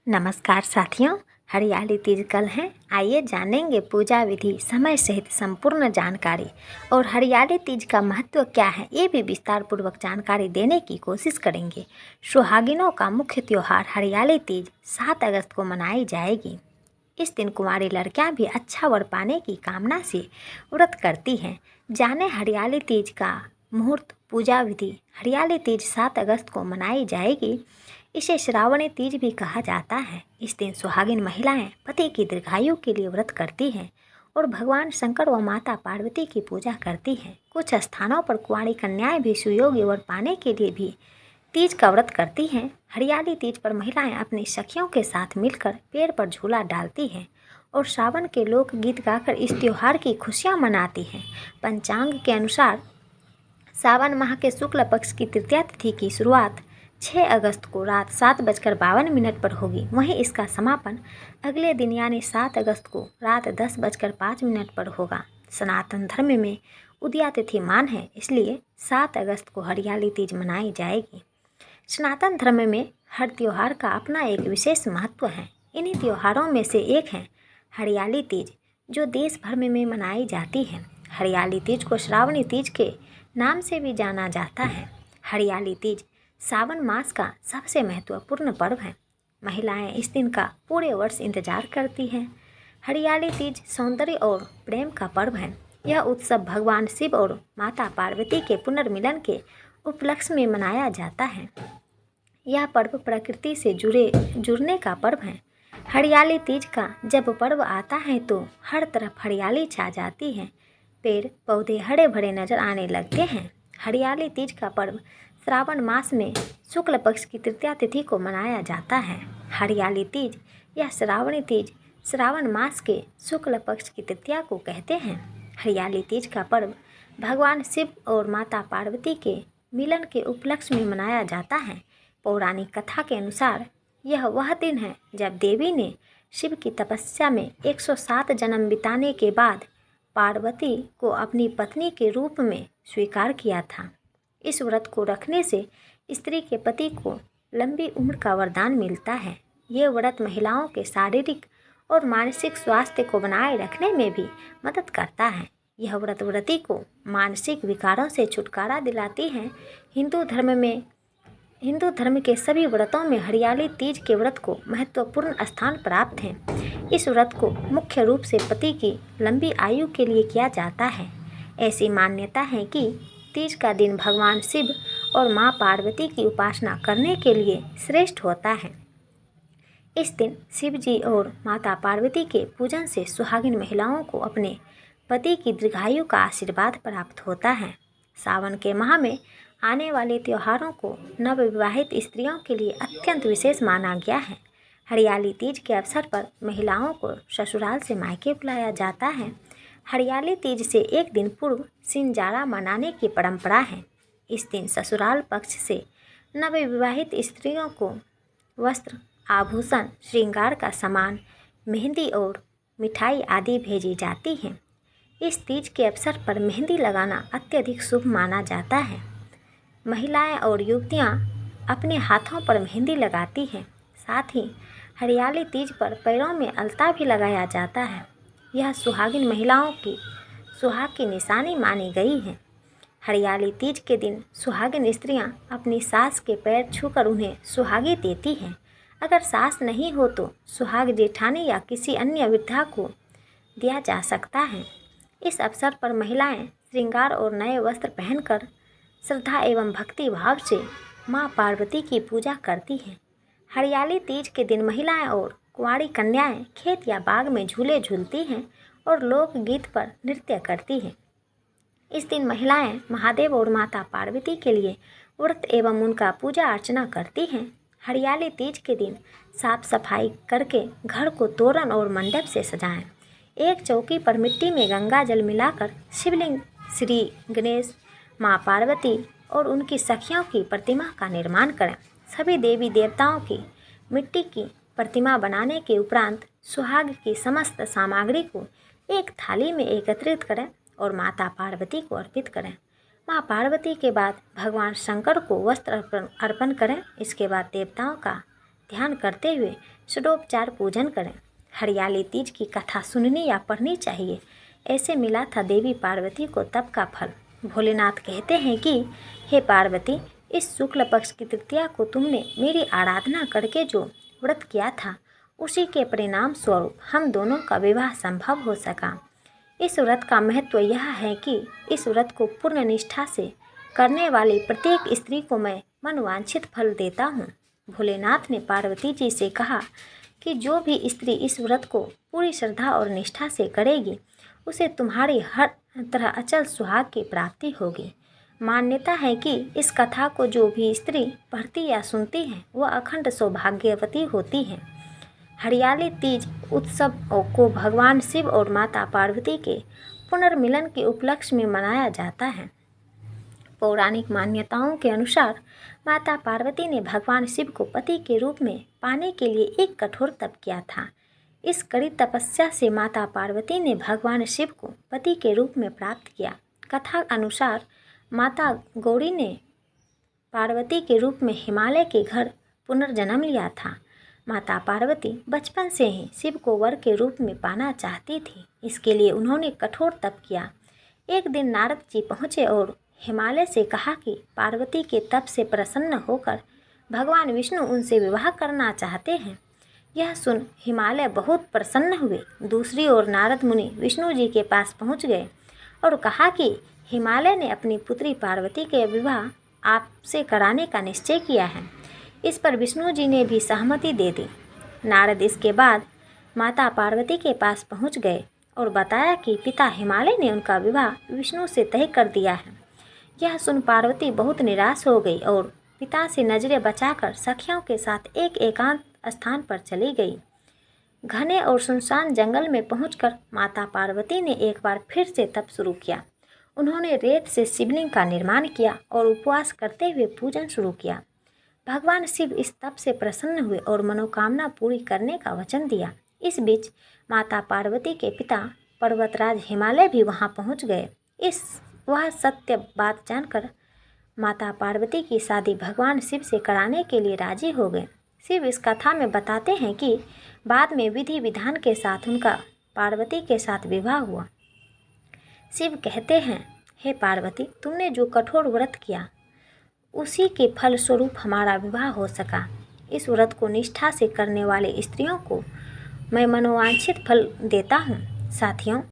नमस्कार साथियों, हरियाली तीज कल है। आइए जानेंगे पूजा विधि, समय सहित संपूर्ण जानकारी और हरियाली तीज का महत्व क्या है, ये भी विस्तार पूर्वक जानकारी देने की कोशिश करेंगे। सुहागिनों का मुख्य त्योहार हरियाली तीज 7 अगस्त को मनाई जाएगी। इस दिन कुंवारी लड़कियां भी अच्छा वर पाने की कामना से व्रत करती हैं। जाने हरियाली तीज का मुहूर्त, पूजा विधि। हरियाली तीज 7 अगस्त को मनाई जाएगी। इसे श्रावणी तीज भी कहा जाता है। इस दिन सुहागिन महिलाएं पति की दीर्घायु के लिए व्रत करती हैं और भगवान शंकर व माता पार्वती की पूजा करती हैं। कुछ स्थानों पर कुंवारी कन्याएं भी सुयोग्य वर पाने के लिए भी तीज का व्रत करती हैं। हरियाली तीज पर महिलाएं अपनी सखियों के साथ मिलकर पेड़ पर झूला डालती हैं और सावन के लोकगीत गाकर इस त्योहार की खुशियां मनाती हैं। पंचांग के अनुसार सावन माह के शुक्ल पक्ष की तृतीया तिथि की शुरुआत 6 अगस्त को रात 7:52 पर होगी। वहीं इसका समापन अगले दिन यानी 7 अगस्त को रात 10:05 पर होगा। सनातन धर्म में उदया तिथि मान है, इसलिए 7 अगस्त को हरियाली तीज मनाई जाएगी। सनातन धर्म में हर त्योहार का अपना एक विशेष महत्व है। इन्हीं त्योहारों में से एक है हरियाली तीज, जो देश भर में मनाई जाती है। हरियाली तीज को श्रावणी तीज के नाम से भी जाना जाता है। हरियाली तीज सावन मास का सबसे महत्वपूर्ण पर्व है। महिलाएं इस दिन का पूरे वर्ष इंतजार करती हैं। हरियाली तीज सौंदर्य और प्रेम का पर्व है। यह उत्सव भगवान शिव और माता पार्वती के पुनर्मिलन के उपलक्ष्य में मनाया जाता है। यह पर्व प्रकृति से जुड़ने का पर्व है। हरियाली तीज का जब पर्व आता है तो हर तरफ हरियाली छा जाती है। पेड़ पौधे हरे भरे नजर आने लगते हैं। हरियाली तीज का पर्व श्रावण मास में शुक्ल पक्ष की तृतीया तिथि को मनाया जाता है। हरियाली तीज या श्रावणी तीज श्रावण मास के शुक्ल पक्ष की तृतीया को कहते हैं। हरियाली तीज का पर्व भगवान शिव और माता पार्वती के मिलन के उपलक्ष्य में मनाया जाता है। पौराणिक कथा के अनुसार यह वह दिन है जब देवी ने शिव की तपस्या में 107 जन्म बिताने के बाद पार्वती को अपनी पत्नी के रूप में स्वीकार किया था। इस व्रत को रखने से स्त्री के पति को लंबी उम्र का वरदान मिलता है। ये व्रत महिलाओं के शारीरिक और मानसिक स्वास्थ्य को बनाए रखने में भी मदद करता है। यह व्रत व्रती को मानसिक विकारों से छुटकारा दिलाती है। हिंदू धर्म के सभी व्रतों में हरियाली तीज के व्रत को महत्वपूर्ण स्थान प्राप्त है। इस व्रत को मुख्य रूप से पति की लंबी आयु के लिए किया जाता है। ऐसी मान्यता है कि तीज का दिन भगवान शिव और मां पार्वती की उपासना करने के लिए श्रेष्ठ होता है। इस दिन शिव जी और माता पार्वती के पूजन से सुहागिन महिलाओं को अपने पति की दीर्घायु का आशीर्वाद प्राप्त होता है। सावन के माह में आने वाले त्योहारों को नवविवाहित स्त्रियों के लिए अत्यंत विशेष माना गया है। हरियाली तीज के अवसर पर महिलाओं को ससुराल से मायके बुलाया जाता है। हरियाली तीज से एक दिन पूर्व सिंजारा मनाने की परंपरा है। इस दिन ससुराल पक्ष से नवविवाहित स्त्रियों को वस्त्र, आभूषण, श्रृंगार का सामान, मेहंदी और मिठाई आदि भेजी जाती है। इस तीज के अवसर पर मेहंदी लगाना अत्यधिक शुभ माना जाता है। महिलाएं और युवतियां अपने हाथों पर मेहंदी लगाती हैं। साथ ही हरियाली तीज पर पैरों में अलता भी लगाया जाता है। यह सुहागिन महिलाओं की सुहाग की निशानी मानी गई है। हरियाली तीज के दिन सुहागिन स्त्रियां अपनी सास के पैर छूकर उन्हें सुहागी देती हैं। अगर सास नहीं हो तो सुहाग जेठानी या किसी अन्य वृद्धा को दिया जा सकता है। इस अवसर पर महिलाएं श्रृंगार और नए वस्त्र पहनकर श्रद्धा एवं भक्ति भाव से मां पार्वती की पूजा करती हैं। हरियाली तीज के दिन महिलाएं और कुंवारी कन्याएं खेत या बाग में झूले झूलती हैं और लोकगीत पर नृत्य करती हैं। इस दिन महिलाएं महादेव और माता पार्वती के लिए व्रत एवं उनका पूजा अर्चना करती हैं। हरियाली तीज के दिन साफ सफाई करके घर को तोरण और मंडप से सजाएं। एक चौकी पर मिट्टी में गंगा जल मिलाकर शिवलिंग, श्री गणेश, माँ पार्वती और उनकी सखियों की प्रतिमा का निर्माण करें। सभी देवी देवताओं की मिट्टी की प्रतिमा बनाने के उपरांत सुहाग की समस्त सामग्री को एक थाली में एकत्रित करें और माता पार्वती को अर्पित करें। माँ पार्वती के बाद भगवान शंकर को वस्त्र अर्पण करें। इसके बाद देवताओं का ध्यान करते हुए षडोपचार पूजन करें। हरियाली तीज की कथा सुननी या पढ़नी चाहिए, ऐसे मिला था देवी पार्वती को तप का फल। भोलेनाथ कहते हैं कि हे पार्वती, इस शुक्ल पक्ष की तृतीया को तुमने मेरी आराधना करके जो व्रत किया था, उसी के परिणाम स्वरूप हम दोनों का विवाह संभव हो सका। इस व्रत का महत्व यह है कि इस व्रत को पूर्ण निष्ठा से करने वाली प्रत्येक स्त्री को मैं मनवांछित फल देता हूँ। भोलेनाथ ने पार्वती जी से कहा कि जो भी स्त्री इस व्रत को पूरी श्रद्धा और निष्ठा से करेगी, उसे तुम्हारी हर तरह अचल सुहाग की प्राप्ति होगी। मान्यता है कि इस कथा को जो भी स्त्री पढ़ती या सुनती है, वह अखंड सौभाग्यवती होती है। हरियाली तीज उत्सव को भगवान शिव और माता पार्वती के पुनर्मिलन के उपलक्ष्य में मनाया जाता है। पौराणिक मान्यताओं के अनुसार माता पार्वती ने भगवान शिव को पति के रूप में पाने के लिए एक कठोर तप किया था। इस कड़ी तपस्या से माता पार्वती ने भगवान शिव को पति के रूप में प्राप्त किया। कथा अनुसार माता गौरी ने पार्वती के रूप में हिमालय के घर पुनर्जन्म लिया था। माता पार्वती बचपन से ही शिव को वर के रूप में पाना चाहती थी, इसके लिए उन्होंने कठोर तप किया। एक दिन नारद जी पहुँचे और हिमालय से कहा कि पार्वती के तप से प्रसन्न होकर भगवान विष्णु उनसे विवाह करना चाहते हैं। यह सुन हिमालय बहुत प्रसन्न हुए। दूसरी ओर नारद मुनि विष्णु जी के पास पहुंच गए और कहा कि हिमालय ने अपनी पुत्री पार्वती के विवाह आपसे कराने का निश्चय किया है। इस पर विष्णु जी ने भी सहमति दे दी। नारद इसके बाद माता पार्वती के पास पहुंच गए और बताया कि पिता हिमालय ने उनका विवाह विष्णु से तय कर दिया है। यह सुन पार्वती बहुत निराश हो गई और पिता से नजरें बचाकर सखियों के साथ एक एकांत स्थान पर चली गई। घने और सुनसान जंगल में पहुंचकर माता पार्वती ने एक बार फिर से तप शुरू किया। उन्होंने रेत से शिवलिंग का निर्माण किया और उपवास करते हुए पूजन शुरू किया। भगवान शिव इस तप से प्रसन्न हुए और मनोकामना पूरी करने का वचन दिया। इस बीच माता पार्वती के पिता पर्वतराज हिमालय भी वहां पहुंच गए। वह सत्य बात जानकर माता पार्वती की शादी भगवान शिव से कराने के लिए राजी हो गए। शिव इस कथा में बताते हैं कि बाद में विधि विधान के साथ उनका पार्वती के साथ विवाह हुआ। शिव कहते हैं, हे पार्वती, तुमने जो कठोर व्रत किया, उसी के फल स्वरूप हमारा विवाह हो सका। इस व्रत को निष्ठा से करने वाले स्त्रियों को मैं मनोवांछित फल देता हूँ। साथियों,